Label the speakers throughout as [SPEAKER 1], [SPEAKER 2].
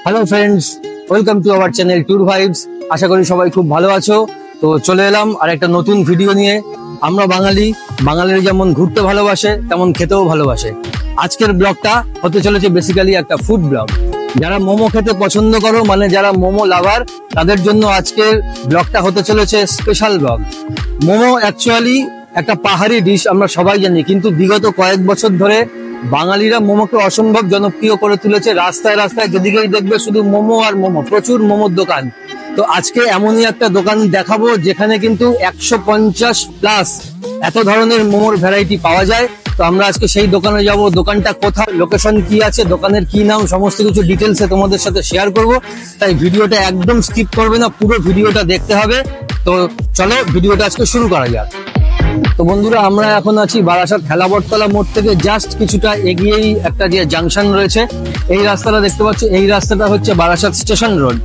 [SPEAKER 1] Hello friends, welcome to our channel tour vibes. আশা করি সবাই খুব ভালো আছো। তো চলে এলাম আর একটা নতুন ভিডিও নিয়ে। আমরা বাঙালিরা যেমন ঘুরতে ভালোবাসে তেমন খেতেও ভালোবাসে। আজকের ব্লগটা হতে চলেছে বেসিক্যালি একটা ফুড ব্লগ। যারা মোমো খেতে পছন্দ করো, মানে যারা মোমো লাভার, তাদের জন্য আজকের ব্লগটা হতে চলেছে স্পেশাল ব্লগ। মোমো অ্যাকচুয়ালি একটা পাহাড়ি ডিশ, আমরা সবাই জানি, কিন্তু বিগত কয়েক বছর ধরে বাঙালিরা মোমোকে অসম্ভব জনপ্রিয় করে তুলেছে। রাস্তায় রাস্তায় যেদিকেই দেখবে শুধু মোমো আর মোমো, প্রচুর মোমোর দোকান। তো আজকে এমনই একটা দোকান দেখাবো যেখানে কিন্তু 150+ এত ধরনের মোমোর ভ্যারাইটি পাওয়া যায়। তো আমরা আজকে সেই দোকানে যাব। দোকানটা কোথায়, লোকেশন কি আছে, দোকানের কি নাম, সমস্ত কিছু ডিটেলসে তোমাদের সাথে শেয়ার করব। তাই ভিডিওটা একদম স্কিপ করবে না, পুরো ভিডিওটা দেখতে হবে। তো চলো ভিডিওটা আজকে শুরু করা যাক। তো বন্ধুরা, আমরা এখন আছি বারাসাত হেলাবরতলা মোড় থেকে জাস্ট কিছুটা এগিয়েই একটা যে জাংশন রয়েছে, এই রাস্তাটা দেখতে পাচ্ছ, এই রাস্তাটা হচ্ছে বারাসাত স্টেশন রোড।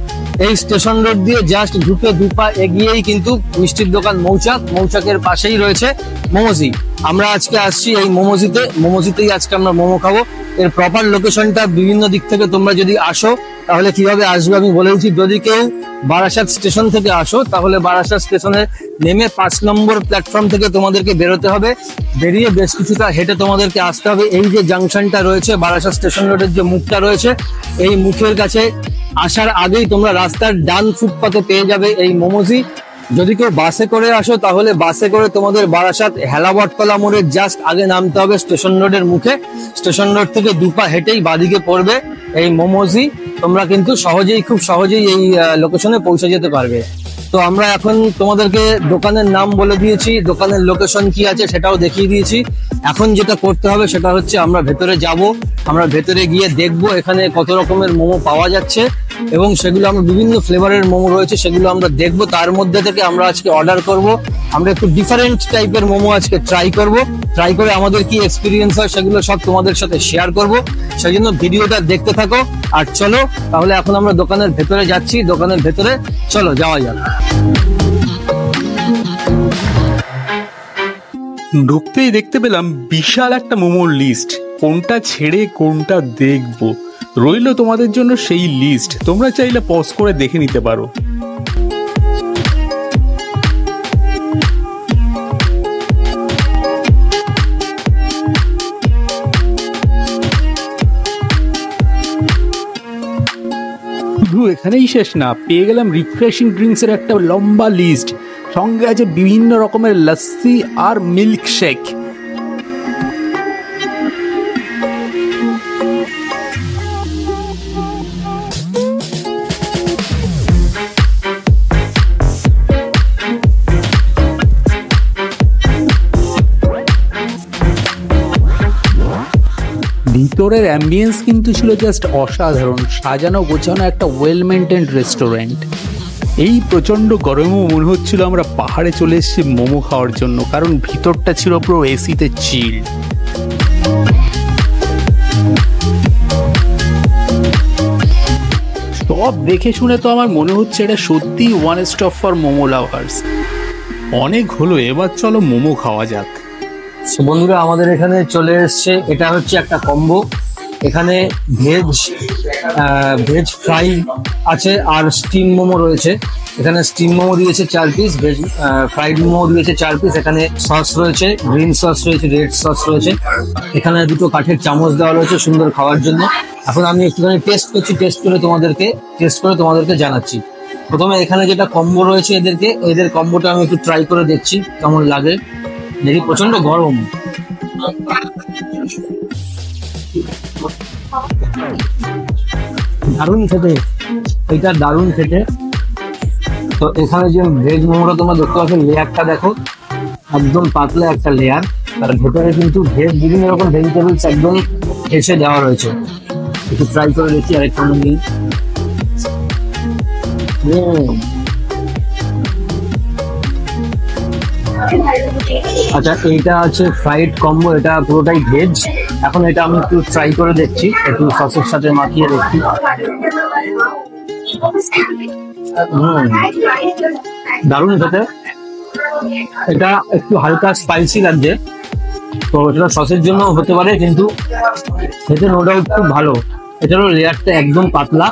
[SPEAKER 1] এই স্টেশন রোড দিয়ে জাস্ট ঢুকে দুপা এগিয়েই কিন্তু মিষ্টির দোকান মৌচাকের পাশেই রয়েছে মোমোজি। আমরা আজকে আসছি এই মোমোজিতেই আজকে আমরা মোমো খাবো। এর প্রপার লোকেশনটা বিভিন্ন দিক থেকে তোমরা যদি আসো তাহলে কিভাবে আসবে আমি বলে দিচ্ছি। যদি কেউ বারাসাত স্টেশন থেকে আসো তাহলে বারাসাত স্টেশনে নেমে 5 নম্বর প্ল্যাটফর্ম থেকে তোমাদেরকে বেরোতে হবে। বেরিয়ে বেশ কিছুটা হেঁটে তোমাদেরকে আসতে হবে। এই যে জাংশনটা রয়েছে, বারাসাত স্টেশন রোডের যে মুখটা রয়েছে, এই মুখের কাছে আসার আগেই তোমরা রাস্তার ডান ফুটপাতে পেয়ে যাবে এই মোমোজি। যদি কেউ বাসে করে আসো তাহলে বাসে করে তোমাদের বারাসাত হেলাবরতলা মোড়ের জাস্ট আগে নামতে হবে স্টেশন রোডের মুখে। স্টেশন রোড থেকে দুপা হেঁটেই বাদিকে পড়বে এই মোমোজি। তোমরা কিন্তু খুব সহজেই এই লোকেশনে পৌঁছে যেতে পারবে। তো আমরা এখন তোমাদেরকে দোকানের নাম বলে দিয়েছি, দোকানের লোকেশন কি আছে সেটাও দেখিয়ে দিয়েছি। এখন যেটা করতে হবে সেটা হচ্ছে আমরা ভেতরে যাব। আমরা ভেতরে গিয়ে দেখবো এখানে কত রকমের মোমো পাওয়া যাচ্ছে এবং সেগুলো আমরা বিভিন্ন ফ্লেভারের মোমো রয়েছে সেগুলো আমরা দেখবো। তার মধ্যে থেকে আমরা আজকে অর্ডার করব। আমরা একটু ডিফারেন্ট টাইপের মোমো আজকে ট্রাই করে আমাদের কি এক্সপিরিয়েন্স হয় সেগুলো সব তোমাদের সাথে শেয়ার করব। সেই জন্য ভিডিওটা দেখতে থাকো। আর চলো তাহলে এখন আমরা দোকানের ভেতরে যাচ্ছি। দোকানের ভেতরে চলো যাওয়া যাক।
[SPEAKER 2] ঢুকতেই দেখতে পেলাম বিশাল একটা মোমোর লিস্ট। কোনটা ছেড়ে কোনটা দেখবো রইল তোমাদের জন্য সেই লিস্ট। তোমরা চাইলে পজ করে দেখে নিতে পারো। এখানেই শেষ না, পেয়ে গেলাম রিফ্রেশিং ড্রিঙ্কসের একটা লম্বা লিস্ট। সঙ্গে আছে বিভিন্ন রকমের লস্যি আর মিল্ক শেক। ভিতরের অ্যাম্বিয়েন্স কিন্তু ছিল জাস্ট অসাধারণ, সাজানো গোছানো একটা ওয়েল মেনটেন্ড রেস্টুরেন্ট। এই প্রচন্ড গরমেও মনে হচ্ছিল আমরা পাহাড়ে চলে এসেছি মোমো খাওয়ার জন্য, কারণ ভিতরটা ছিল পুরো এসিতে চিল। সব দেখে শুনে তো আমার মনে হচ্ছে এটা সত্যি one stop for momo lovers. অনেক হলো, এবার চলো মোমো খাওয়া যাক।
[SPEAKER 1] বন্ধুরা, আমাদের এখানে চলে এসছে, এটা হচ্ছে একটা কম্বো। এখানে ভেজ ফ্রাই আছে আর স্টিম মোমো রয়েছে। এখানে স্টিম মোমো দিয়েছে 4 পিস, ভেজ ফ্রাইড মোমো দিয়েছে 4 পিস। এখানে সস রয়েছে, গ্রিন সস রয়েছে, রেড সস রয়েছে। এখানে দুটো কাঠের চামচ দেওয়া রয়েছে সুন্দর খাওয়ার জন্য। এখন আমি একটুখানি টেস্ট করে তোমাদেরকে জানাচ্ছি। প্রথমে এখানে যেটা কম্বো রয়েছে এদের কম্বোটা আমি একটু ট্রাই করে দেখছি কেমন লাগে। দেখি, প্রচন্ড গরম। দারুণ খেতে, এটা দারুণ খেতে। তো এখানে যে ভেজ মোমোটা তোমরা দেখতে পাচ্ছ, লেয়ারটা দেখো, একদম পাতলা একটা লেয়ার। তার ভেতরে কিন্তু বিভিন্ন রকম ভেজিটেবলস একদম এসে দেওয়া রয়েছে। একটু ট্রাই করে দেখছি আরেকটা নিই। আচ্ছা, এইটা আছে ফ্রাইড কম্বো, এটা পুরোটাই ভেজ। এখন এটা আমি একটু ট্রাই করে দেখছি, একটু সসের সাথে মাখিয়ে দেখছি। দারুণ খেতে। এটা একটু হালকা স্পাইসি লাগছে, তো এটা সসের জন্য হতে পারে, কিন্তু খেতে নো ডাউট খুব ভালো। এটারও লেয়ারটা একদম পাতলা,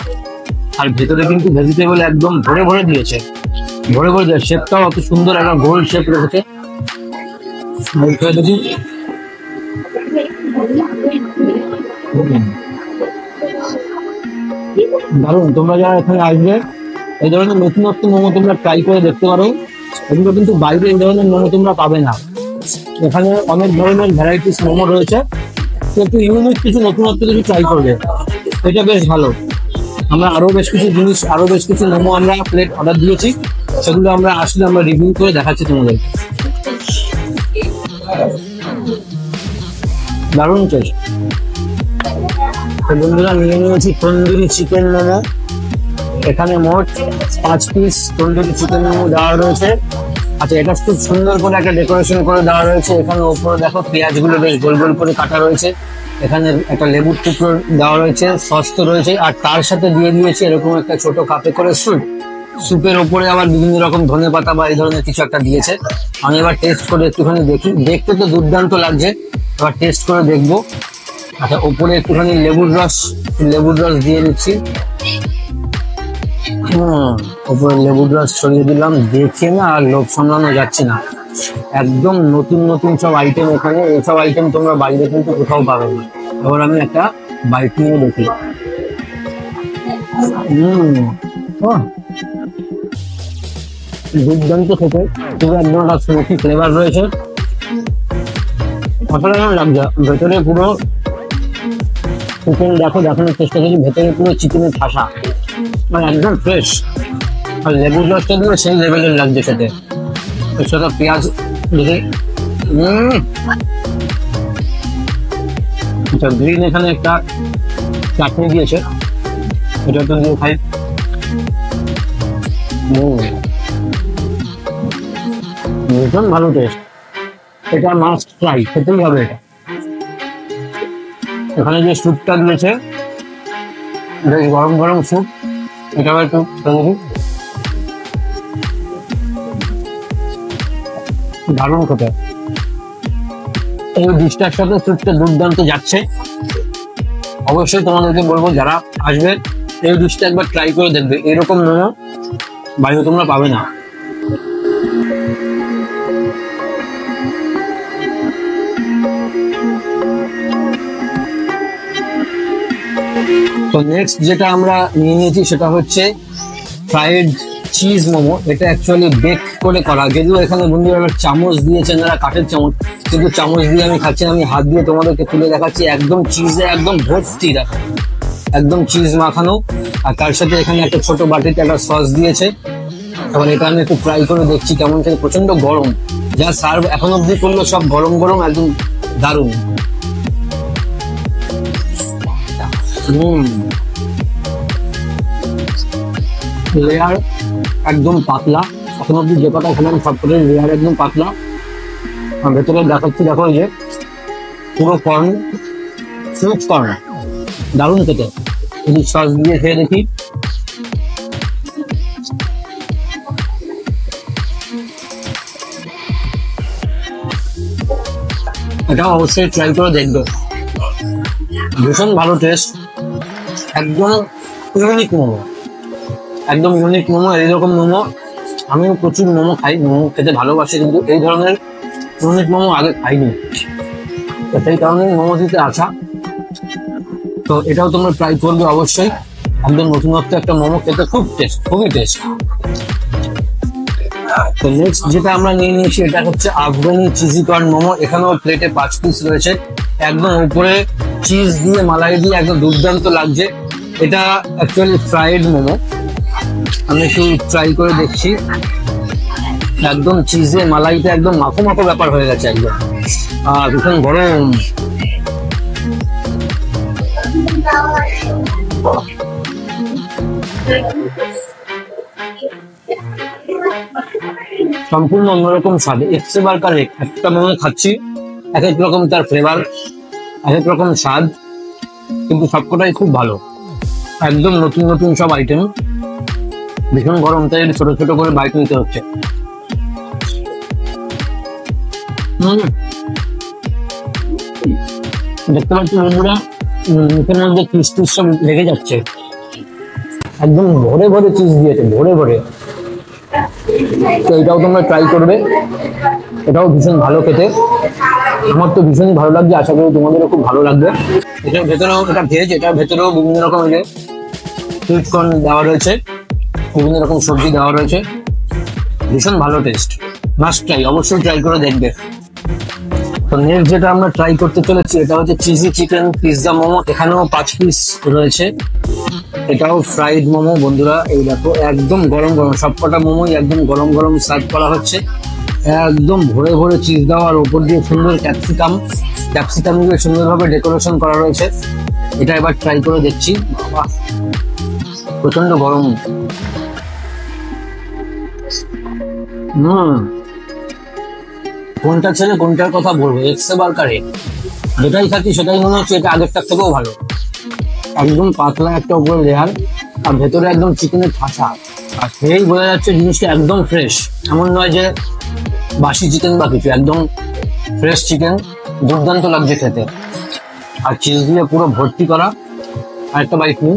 [SPEAKER 1] আর ভেতরে কিন্তু ভেজিটেবল একদম ভরে ভরে দিয়েছে, ভরে ভরে দিয়েছে। শেপটাও অত সুন্দর, একটা গোল শেপ রেখেছে। দেখি দারুন। তোমরা যারা এখানে আসবে এই ধরনের নতুনত্ব মোমো তোমরা ট্রাই করে দেখতে পারো। এগুলো কিন্তু বাইরে এই ধরনের মোমো তোমরা পাবে না। এখানে অনেক ধরনের ভ্যারাইটিস মোমো রয়েছে, একটু ইউনিক কিছু নতুনত্ব কিছু ট্রাই করবে, এটা বেশ ভালো। আমরা আরো বেশ কিছু জিনিস, আরো বেশ কিছু মোমো আমরা প্লেট অর্ডার দিয়েছি, সেগুলো আমরা আসলে আমরা রিভিউ করে দেখাচ্ছি তোমাদের। দারুণ টেস্ট। বন্ধুরা নিয়ে নিয়েছি তন্দুরি চিকেন মোমো। এখানে মোট 5 পিস তন্দুরি চিকেন মোমো দেওয়া রয়েছে। আচ্ছা, এটা খুব সুন্দর করে একটা ডেকোরেশন করে দেওয়া রয়েছে। এখানে উপরে দেখো পেঁয়াজ গুলো বেশ গোল গোল করে কাটা রয়েছে। এখানে একটা লেবুর টুকরো দেওয়া রয়েছে, সস তো রয়েছে, আর তার সাথে দিয়ে দিয়েছে এরকম একটা ছোট কাপে করে স্যুপ। স্যুপের ওপরে আবার বিভিন্ন রকম ধনেপাতা বা এই ধরনের কিছু একটা দিয়েছে। আমি এবার টেস্ট করে একটুখানি দেখি। দেখতে তো দুর্দান্ত লাগছে, এবার টেস্ট করে দেখবো। আচ্ছা, ওপরে একটুখানি লেবুর রস দিয়ে দিচ্ছি। ওপরে লেবুর রস ছড়িয়ে দিলাম। দেখে না আর লোভ সামলানো যাচ্ছে না। একদম নতুন নতুন সব আইটেম এখানে। এসব আইটেম তোমরা বাইরে কিন্তু কোথাও পাবে না। এবার আমি একটা বাইট নিয়ে দেখি। দুর্দান্ত খেতে, পুরো একদম একটা স্মোকি ফ্লেভার রয়েছে, অসাধারণ লাগছে। ভেতরে পুরো চিকেন দেখো, দেখানোর চেষ্টা করছি, ভেতরে পুরো চিকেনের ঠাসা, মানে একদম ফ্রেশ। আর লেবুর রসটা দিয়ে সেই লেভেলের লাগছে খেতে। এর সাথে পেঁয়াজ দেখি। আচ্ছা, গ্রিন এখানে একটা চাটনি দিয়েছে, এটা তো দিয়ে খাই। ভীষণ ভালো টেস্ট, এটা মাস্ট ট্রাই, খেতেই হবে এটা। এখানে যে স্যুপটা দিয়েছে বেশ গরম গরম স্যুপ, এটা একটু দেখি। দারুণ খেতে। এই ডিশটার সাথে স্যুপটা দুর্দান্ত যাচ্ছে। অবশ্যই তোমাদেরকে বলবো যারা আসবে এই ডিশটা একবার ট্রাই করে দেখবে। এরকম মোমো বাইরে তোমরা পাবে না। তো নেক্সট যেটা আমরা নিয়ে নিয়েছি সেটা হচ্ছে ফ্রাইড চিজ মোমো। এটা অ্যাকচুয়ালি বেক করে করা, যদিও এখানে বন্ধুরা চামচ দিয়েছেন, যারা কাঠের চামচ, কিন্তু চামচ দিয়ে আমি খাচ্ছি না, আমি হাত দিয়ে তোমাদেরকে তুলে দেখাচ্ছি। একদম চিজে একদম ভর্তি, দেখো একদম চিজ মাখানো। আর তার সাথে এখানে একটা ছোট বাটিতে একটা সস দিয়েছে। এবার এটা আমি একটু ট্রাই করে দেখছি কেমন খেতে। প্রচন্ড গরম, যা সার্ভ এখন অব্দি করলো সব গরম গরম, একদম দারুণ। লেয়ার একদম পাতলা, এখন অব্দি যে কটা খেলাম সব করে লেয়ার একদম পাতলা। আর ভেতরে দেখাচ্ছি, দেখো এই যে পুরো কর্ন, সুইট কর্ন, দারুণ খেতে। যদি সস দিয়ে খেয়ে দেখি। এটা অবশ্যই ট্রাই করে দেখবে, ভীষণ ভালো টেস্ট। একদম ইউনিক মোমো, একদম ইউনিক মোমো। এইরকম মোমো আমি প্রচুর মোমো খাই, মোমো খেতে ভালোবাসি, কিন্তু এই ধরনের ইউনিক মোমো আগে খাইনি, সেই কারণে মোমো দিতে আসা। তো এটাও তোমরা ট্রাই করবে অবশ্যই। একদম নতুনত্ব একটা মোমো, খেতে খুব টেস্ট, খুবই টেস্ট। তো নেক্সট যেটা আমরা নিয়ে নিয়েছি এটা হচ্ছে আফগানি চিজি কর্ন মোমো। এখানেও প্লেটে 5 পিস রয়েছে, একদম উপরে চিজ দিয়ে মালাই দিয়ে একদম দুর্দান্ত লাগছে। এটা অ্যাকচুয়ালি ফ্রাইড মোমো, আমি একটু ট্রাই করে দেখছি। একদম চিজে মালাইতে একদম মাখো মাখো ব্যাপার হয়ে গেছে একদম। ভীষণ গরম। সম্পূর্ণ অন্যরকম স্বাদ, এক্সেবার কারেক্ট। একটা মোমো খাচ্ছি, এক এক রকম তার ফ্লেভার, এক এক রকম স্বাদ, কিন্তু সবকটাই খুব ভালো। একদম নতুন নতুন সব আইটেম, ভীষণ গরম, তাই ছোট ছোট করে বাইট নিতে হচ্ছে। দেখতে পাচ্ছি বন্ধুরা মুখের মধ্যে টিস টিস সব লেগে যাচ্ছে। একদম ভরে ভরে চিজ দিয়েছে, ভরে ভরে। তো এটাও তোমরা ট্রাই করবে, এটাও ভীষণ ভালো খেতে। আমার তো ভীষণই ভালো লাগছে, আশা করি তোমাদেরও খুব ভালো লাগবে। এটার ভেতরেও, এটা ভেজ, এটার ভেতরেও বিভিন্ন রকম এই যে সুইট কর্ন দেওয়া রয়েছে, বিভিন্ন রকম সবজি দেওয়া রয়েছে, ভীষণ ভালো টেস্ট। মাস্ট ট্রাই, অবশ্যই ট্রাই করে দেখবে। তো নেক্সট যেটা আমরা ট্রাই করতে চলেছি এটা হচ্ছে চিজি চিকেন পিৎজা মোমো। এখানেও 5 পিস রয়েছে, এটাও ফ্রাইড মোমো বন্ধুরা। এই দেখো একদম গরম গরম, সবকটা মোমোই একদম গরম গরম সার্ভ করা হচ্ছে। একদম ভরে ভরে চিজ দেওয়া, আর উপর দিয়ে সুন্দর ক্যাপসিকাম দিয়ে সুন্দরভাবে ডেকোরেশন করা রয়েছে। এটা এবার ট্রাই করে দেখছি। বাবা, প্রচন্ড গরম। কোনটা ছেড়ে কোনটার কথা বলবো, এক্সে বার্কারে যেটাই খাচ্ছি সেটাই মনে হচ্ছে এটা আগেরটার থেকেও ভালো। একদম পাতলা একটা উপরে লেয়ার, আর ভেতরে একদম চিকেনের ঠাসা, আর সেই বোঝা যাচ্ছে জিনিসটা একদম ফ্রেশ। এমন নয় যে বাসি চিকেন বা কিছু, একদম ফ্রেশ চিকেন, দুর্দান্ত লাগছে খেতে। আর চিজ দিয়ে পুরো ভর্তি করা। আর একটা বাইট নিই।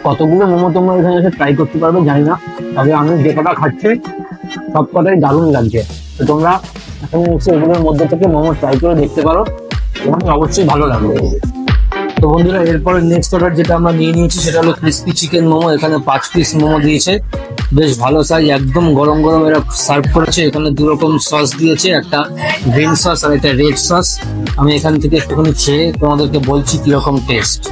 [SPEAKER 1] কতগুলো মোমো তোমরা এখানে এসে ট্রাই করতে পারবে জানি না, তবে আমি যে কটা খাচ্ছি সব কটাই দারুণ লাগছে। তো তোমরা এখানে এসে এগুলোর মধ্যে থেকে মোমো ট্রাই করে দেখতে পারো, তোমাকে অবশ্যই ভালো লাগবে। তো বন্ধুরা, এরপরে নেক্সট অর্ডার যেটা আমরা নিয়ে নিয়েছি সেটা হলো ক্রিস্পি চিকেন মোমো। এখানে 5 পিস মোমো দিয়েছে, বেশ ভালো সাইজ, একদম গরম গরম এরা সার্ভ করেছে। এখানে 2 রকম সস দিয়েছে, একটা গ্রিন সস আর একটা রেড সস। আমি এখান থেকে একটুখানি খেয়ে তোমাদেরকে বলছি কিরকম টেস্ট।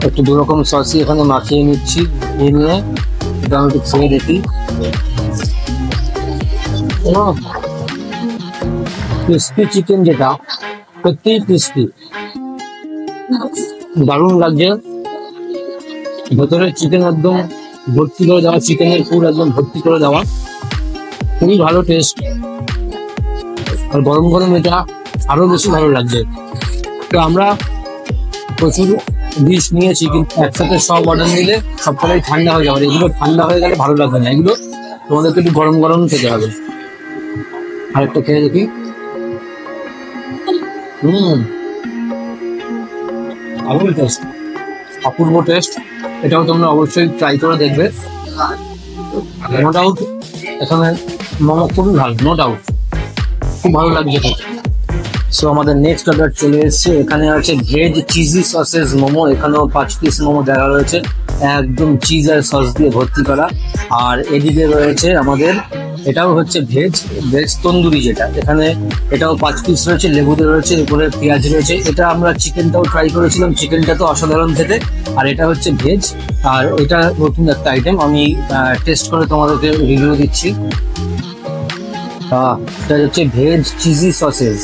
[SPEAKER 1] একটু 2 রকম সসই এখানে মাখিয়ে নিচ্ছি, নিয়ে এটা আমি একটু খেয়ে দেখি। ক্রিস্পি চিকেন যেটা, সত্যিই ক্রিস্পি, দারুণ লাগছে। ভেতরে চিকেন একদম ভর্তি করে দেওয়া, চিকেনের পুর একদম ভর্তি করে দেওয়া, খুবই ভালো টেস্ট। আর গরম গরম এটা আরো বেশি ভালো লাগছে। তো আমরা প্রচুর ডিশ নিয়েছি, কিন্তু একসাথে সব অর্ডার নিলে সবকটাই ঠান্ডা হয়ে যাবে। এগুলো ঠান্ডা হয়ে গেলে ভালো লাগবে না, এগুলো তোমাদেরকে একটু গরম গরম খেতে হবে। আরেকটা খেয়ে দেখি। দারুণ টেস্ট, অপূর্ব টেস্ট। এটাও তোমরা অবশ্যই ট্রাই করে দেখবে। নো ডাউট এখানে মোমো খুবই ভালো, নো ডাউট, খুব ভালো লাগছে খেতে। সো আমাদের নেক্সট অর্ডার চলে এসেছে। এখানে আছে ভেজ চিজি সসেস মোমো। এখানেও 5 পিস মোমো দেওয়া রয়েছে, একদম চিজ আর সস দিয়ে ভর্তি করা। আর এদিকে রয়েছে আমাদের, এটাও হচ্ছে ভেজ তন্দুরি যেটা। এখানে এটাও 5 পিস রয়েছে, লেবু দিয়ে রয়েছে, উপরে পেঁয়াজ রয়েছে। এটা আমরা চিকেনটাও ট্রাই করেছিলাম, চিকেনটা তো অসাধারণ খেতে। আর এটা হচ্ছে ভেজ, আর এটা নতুন একটা আইটেম, আমি টেস্ট করে তোমাদেরকে রিভিউ দিচ্ছি। এটা হচ্ছে ভেজ চিজি সসেস,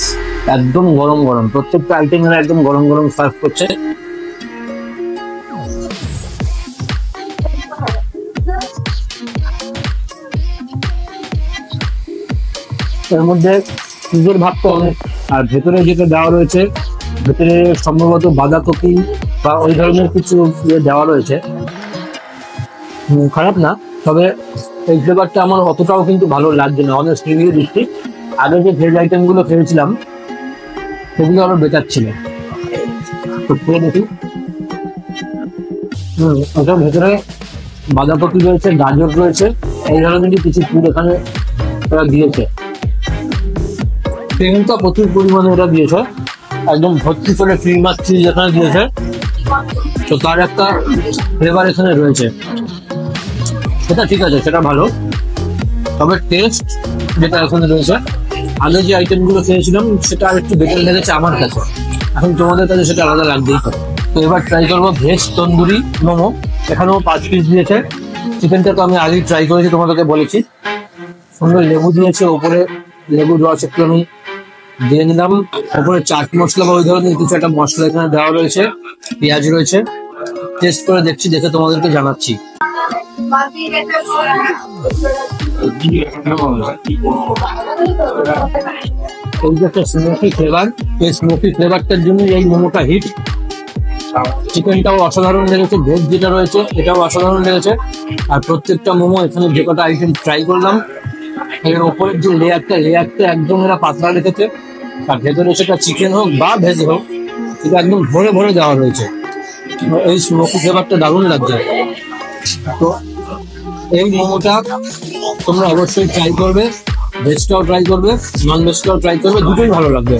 [SPEAKER 1] একদম গরম গরম, প্রত্যেকটা আইটেম একদম গরম গরম সার্ভ করছে। এর মধ্যে চিজের ভাগটা অনেক, আর ভেতরে যেটা দেওয়া রয়েছে, ভেতরে সম্ভবত বাঁধাকপি বা ওই ধরনের কিছু দেওয়া রয়েছে। খারাপ না, তবে এই ফ্লেভারটা আমার অতটাও কিন্তু ভালো লাগছে না, অনেক রিভিউ দিচ্ছি। আগে যে ভেজ আইটেম গুলো খেয়েছিলাম সেগুলো আরো বেটার ছিল। তো খেয়ে দেখি। ওটার ভেতরে বাঁধাকপি রয়েছে, গাজর রয়েছে, এই ধরনের কিছু ফুড এখানে ওরা দিয়েছে। ক্রিমটা প্রচুর পরিমাণে ওরা দিয়েছে, একদম ভর্তি করে ক্রিম আর চিজ এখানে দিয়েছে। তো তার একটা ফ্লেভার এখানে রয়েছে, সেটা ঠিক আছে, সেটা ভালো। তবে টেস্ট যেটা এখানে রয়েছে, আগে যে আইটেমগুলো খেয়েছিলাম সেটা আর একটু বেটার লেগেছে আমার কাছে। এখন তোমাদের কাছে সেটা আলাদা লাগবেই পারে। তো এবার ট্রাই করবো ভেজ তন্দুরি মোমো। এখানেও 5 পিস দিয়েছে। চিকেনটা তো আমি আগেই ট্রাই করেছি, তোমাদেরকে বলেছি। সুন্দর লেবু দিয়েছে, ওপরে লেবুর রস একটু আমি দিয়ে নিলাম। ওপরে চাট মশলা বা ওই ধরনের কিছু একটা মশলা এখানে দেওয়া রয়েছে, পেঁয়াজ রয়েছে। টেস্ট করে দেখছি, দেখে তোমাদেরকে জানাচ্ছি। এই যে একটা স্মোকি ফ্লেভার, এই স্মোকি ফ্লেভারটার জন্য এই মোমোটা হিট। চিকেনটাও অসাধারণ লেগেছে, ভেজ যেটা রয়েছে এটাও অসাধারণ লেগেছে। আর প্রত্যেকটা মোমো এখানে যে কটা আইটেম ট্রাই করলাম, এর ওপরের যে লেয়ারটা একদম এরা পাতলা রেখেছে। আর ভেতরে সেটা চিকেন হোক বা ভেজ হোক, এটা একদম ভরে ভরে দেওয়া রয়েছে। এই স্মোকি ফ্লেভারটা দারুণ লাগছে। তো এই মোমোটা তোমরা অবশ্যই ট্রাই করবে, ভেজটাও ট্রাই করবে, নন ভেজটাও ট্রাই করবে, দুটোই ভালো লাগবে।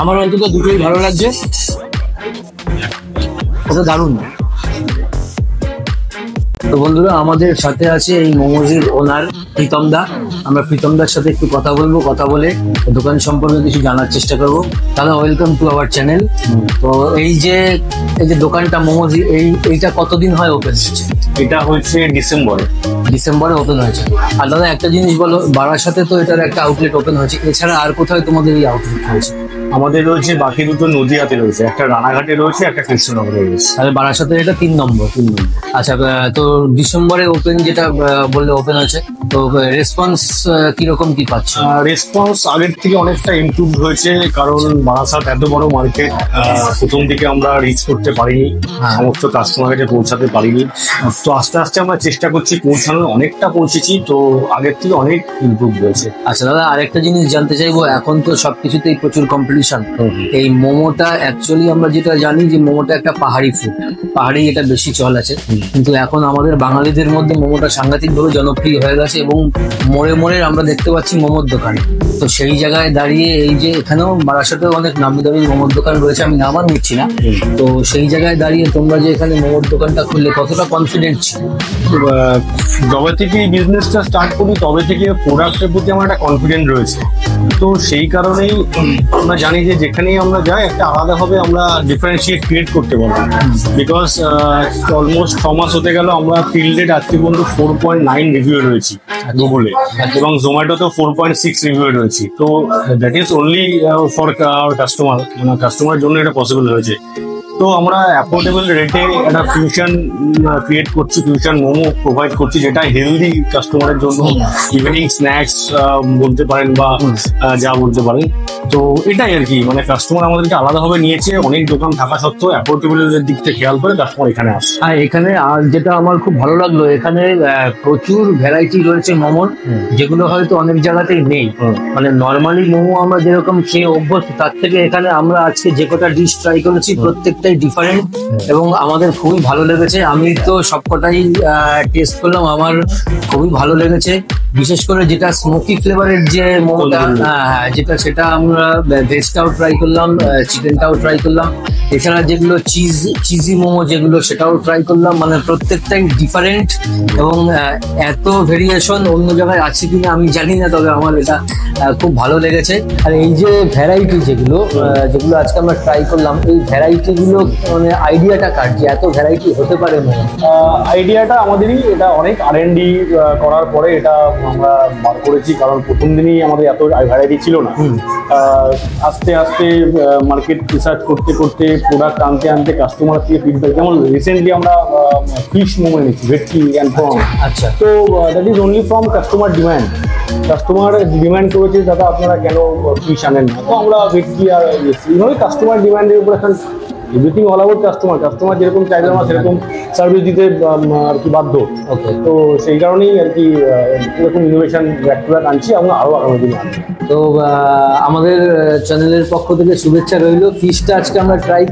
[SPEAKER 1] আমার অন্তত দুটোই ভালো লাগছে, এটা দারুণ। তো বন্ধুরা, আমাদের সাথে আছে এই মোমোজের ওনার প্রীতম দা। আমরা প্রীতম দার সাথে একটু কথা বলবো, কথা বলে দোকান সম্পর্কে কিছু জানার চেষ্টা করবো। দাদা, ওয়েলকাম টু আওয়ার চ্যানেল। তো এই যে দোকানটা মোমোজ, এইটা কতদিন হয় ওপেন হয়েছে?
[SPEAKER 3] এটা হচ্ছে
[SPEAKER 1] ডিসেম্বরে ওপেন হয়েছে। আর দাদা একটা জিনিস বলো, বারাসাতে তো এটার একটা আউটলেট ওপেন হয়েছে, এছাড়া আর কোথায় তোমাদের এই আউটলেট হয়েছে?
[SPEAKER 3] আমাদের রয়েছে বাকি দুটো নদীয়াতে রয়েছে, একটা রানাঘাটে রয়েছে, একটা কৃষ্ণনগরে রয়েছে।
[SPEAKER 1] তাহলে বারাসাতে এটা 3 নম্বর। আচ্ছা, তো ডিসেম্বরে ওপেন যেটা বললে ওপেন হয়েছে, তো রেসপন্স কিরকম কি পাচ্ছ?
[SPEAKER 3] রেসপন্স আগের থেকে অনেকটা ইমপ্রুভ হয়েছে, কারণ বারাসাত এত বড় মার্কেট, প্রথম দিকে আমরা রিচ করতে পারিনি, সমস্ত কাস্টমার কাছে পৌঁছাতে পারিনি। তো আস্তে আস্তে আমরা চেষ্টা করছি পৌঁছানোর, অনেকটা পৌঁছেছি, তো আগের থেকে অনেক ইমপ্রুভ হয়েছে।
[SPEAKER 1] আচ্ছা দাদা, আরেকটা জিনিস জানতে চাইবো, এখন তো সবকিছুতেই প্রচুর কম্পিটিশন। এই মোমোটা অ্যাকচুয়ালি আমরা যেটা জানি যে মোমোটা একটা পাহাড়ি ফুড, পাহাড়ি এটা বেশি চল আছে, কিন্তু এখন আমাদের বাঙালিদের মধ্যে মোমোটা সাংঘাতিকভাবে জনপ্রিয় হয়ে গেছে এবং মোড়ে মোড়ে আমরা দেখতে পাচ্ছি মোমোর দোকান। তো সেই জায়গায় দাঁড়িয়ে এই যে এখানেও বারাসাতেও অনেক নামি দামি মোমোর দোকান রয়েছে, আমি নাম আর নিচ্ছি না, তো সেই জায়গায় দাঁড়িয়ে তোমরা যে এখানে মোমোর দোকানটা খুললে কতটা কনফিডেন্ট ছিল?
[SPEAKER 3] যবে থেকে এই বিজনেসটা স্টার্ট করি তবে থেকে প্রোডাক্টের প্রতি আমার একটা কনফিডেন্ট রয়েছে। তো সেই কারণেই আমরা জানি যে যেখানেই আমরা যাই একটা আলাদাভাবে আমরা ডিফারেন্সিয়েট ক্রিয়েট করতে পারবো। বিকজ অলমোস্ট 6 মাস হতে গেল আমরা ফিল্ডেড আজকে পর্যন্ত 4.9 রিভিউ রয়েছি গুগলে, এবং জোম্যাটোতে 4.6 রিভিউ রয়েছি। তো that is only for our customer, মানে কাস্টমারের জন্য এটা পসিবল হয়েছে। তো আমরা অ্যাফোর্ডেবল রেটে একটা ফিউশন ক্রিয়েট করছি, ফিউশন মোমো প্রোভাইড করছি, যেটা হেলদি কাস্টমারের জন্য, ইভিনিং স্ন্যাক্স বলতে পারেন বা যা বলতে পারেন। তো এটাই আর কি, মানে কাস্টমার আমাদেরকে আলাদাভাবে নিয়েছে, অনেক দোকান থাকা সত্ত্বেও অ্যাফোর্ডেবলের দিক থেকে খেয়াল করে কাস্টমার এখানে আসে।
[SPEAKER 1] আর এখানে আর যেটা আমার খুব ভালো লাগলো, এখানে প্রচুর ভ্যারাইটি রয়েছে মোমোর, যেগুলো হয়তো অনেক জায়গাতেই নেই। মানে নর্মালি মোমো আমরা যেরকম খেয়ে অভ্যস্ত, তার থেকে এখানে আমরা আজকে যে কটা ডিশ ট্রাই করেছি প্রত্যেকটাই ডিফারেন্ট এবং আমাদের খুবই ভালো লেগেছে। আমি তো সবকটাই টেস্ট করলাম, আমার খুবই ভালো লেগেছে। বিশেষ করে যেটা স্মোকি ফ্লেভারের যে মোমোটা, যেটা সেটা আমরা ভেজটাও ট্রাই করলাম, চিকেনটাও ট্রাই করলাম, এছাড়া যেগুলো চিজি মোমো যেগুলো সেটাও ট্রাই করলাম। মানে প্রত্যেকটাই ডিফারেন্ট এবং এত ভেরিয়েশন অন্য জায়গায় আছে কিনা আমি জানি না, তবে আমার এটা খুব ভালো লেগেছে। আর এই যে ভ্যারাইটি যেগুলো আজকে আমরা ট্রাই করলাম, এই ভ্যারাইটি গুলো মানে আইডিয়াটা কার যে এত ভ্যারাইটি হতে পারে মোমো?
[SPEAKER 3] আইডিয়াটা আমাদেরই, এটা অনেক R&D করার পরে এটা আমরা বার করেছি, কারণ প্রথম দিনই আমাদের এত ভ্যারাইটি ছিল না। আস্তে আস্তে মার্কেট রিসার্চ করতে করতে, প্রোডাক্ট আনতে আনতে, কাস্টমার থেকে ফিডব্যাক, যেমন রিসেন্টলি আমরা ফিশ মোমো এনেছি, ভেটকি অ্যান্ড প্রন।
[SPEAKER 1] আচ্ছা,
[SPEAKER 3] তো that is only from customer demand. Customer demand করেছে দাদা আপনারা কেন ফিশ আনেন না, তো আমরা ভেটকি আর এইভাবে কাস্টমার ডিমান্ডের উপর এখন এভরিথিং অল আবাউট কাস্টমার যেরকম চাইবে আমরা সেরকম সার্ভিস দিতে আর কি বাধ্য। তো সেই কারণেই আর কি এরকম ইনোভেশন ব্যাক টু ব্যাক আনছি, আমরা আরো আগামী দিনে আনছি।
[SPEAKER 1] তো আমাদের চ্যানেলের পক্ষ থেকে শুভেচ্ছা রইল। ফিশটা আজকে আমরা ট্রাই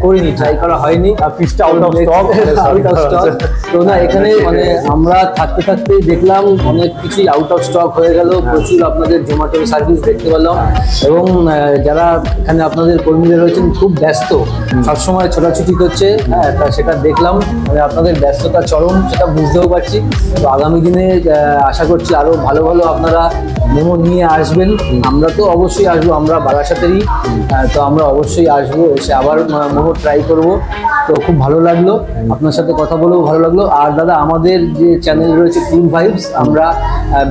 [SPEAKER 1] করা হয়নি,
[SPEAKER 3] আর ফিশটা আউট অফ স্টক।
[SPEAKER 1] তো না, এখানে মানে আমরা থাকতে থাকতেই দেখলাম অনেক কিছুই আউট অফ স্টক হয়ে গেল। প্রচুর আপনাদের জোম্যাটো সার্ভিস দেখতে পেলাম এবং যারা এখানে আপনাদের কর্মীরা রয়েছেন খুব ব্যস্ত, সবসময় ছোটাছুটি করছে, তা সেটা দেখলাম। মানে আপনাদের ব্যস্ততা চরম, সেটা বুঝতেও পারছি। তো আগামী দিনে আশা করছি আরো ভালো ভালো আপনারা মোমো নিয়ে আসবেন। আমরা তো অবশ্যই আসবো, আমরা বারাসাতেরই, তো আমরা অবশ্যই আসবো, এসে আবার মোমো ট্রাই করব। তো খুব ভালো লাগলো, আপনার সাথে কথা বলেও ভালো লাগলো। আর দাদা, আমাদের যে চ্যানেল রয়েছে ট্যুর ভাইবস, আমরা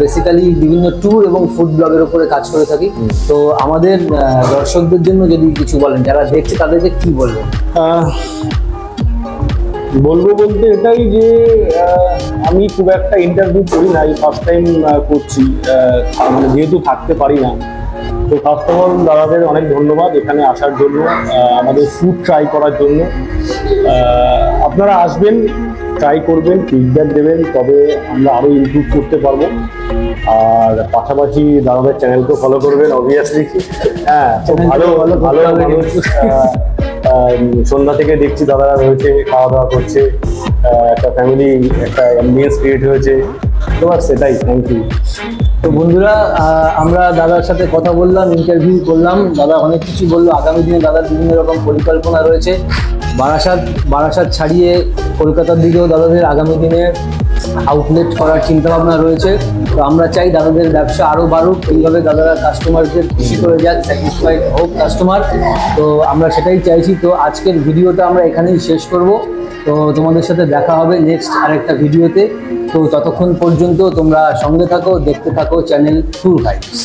[SPEAKER 1] বেসিক্যালি বিভিন্ন ট্যুর এবং ফুড ব্লগের উপরে কাজ করে থাকি। তো আমাদের দর্শকদের জন্য যদি কিছু বলেন, যারা দেখছে তাদেরকে কি বলবেন?
[SPEAKER 3] বলবো বলতে এটাই যে আমি খুব একটা ইন্টারভিউ করি না, এই ফার্স্ট টাইম করছি, মানে যেহেতু থাকতে পারি না। তো ফার্স্ট অফ অল দাদাদের অনেক ধন্যবাদ এখানে আসার জন্য, আমাদের ফুড ট্রাই করার জন্য। আপনারা আসবেন, ট্রাই করবেন, ফিডব্যাক দেবেন, তবে আমরা আরও ইমপ্রুভ করতে পারবো। আর পাশাপাশি দাদাদের চ্যানেলকেও ফলো করবেন অবভিয়াসলি। হ্যাঁ, খুব ভালো ভালো ভালো মানুষ সন্ধ্যা থেকে দেখছি দাদারা রয়েছে, খাওয়া দাওয়া করছে, একটা ফ্যামিলি, একটা অ্যাম্বিয়েন্স ক্রিয়েট হয়েছে। তো বাস সেটাই, থ্যাংক ইউ।
[SPEAKER 1] তো বন্ধুরা, আমরা দাদার সাথে কথা বললাম, ইন্টারভিউ করলাম, দাদা অনেক কিছু বললো। আগামী দিনে দাদার বিভিন্ন রকম পরিকল্পনা রয়েছে। বারাসাত ছাড়িয়ে কলকাতার দিকেও দাদাদের আগামী দিনে আউটলেট করার চিন্তাভাবনা রয়েছে। তো আমরা চাই দাদাদের ব্যবসা আরও বাড়ুক, এইভাবে দাদারা কাস্টমারদের খুশি করে যাক, স্যাটিসফাইড হোক কাস্টমার। তো আমরা সেটাই চাইছি। তো আজকের ভিডিওটা আমরা এখানেই শেষ করব। তো তোমাদের সাথে দেখা হবে নেক্সট আরেকটা ভিডিওতে। তো ততক্ষণ পর্যন্ত তোমরা সঙ্গে থাকো, দেখতে থাকো চ্যানেল ট্যুর ভাইবস।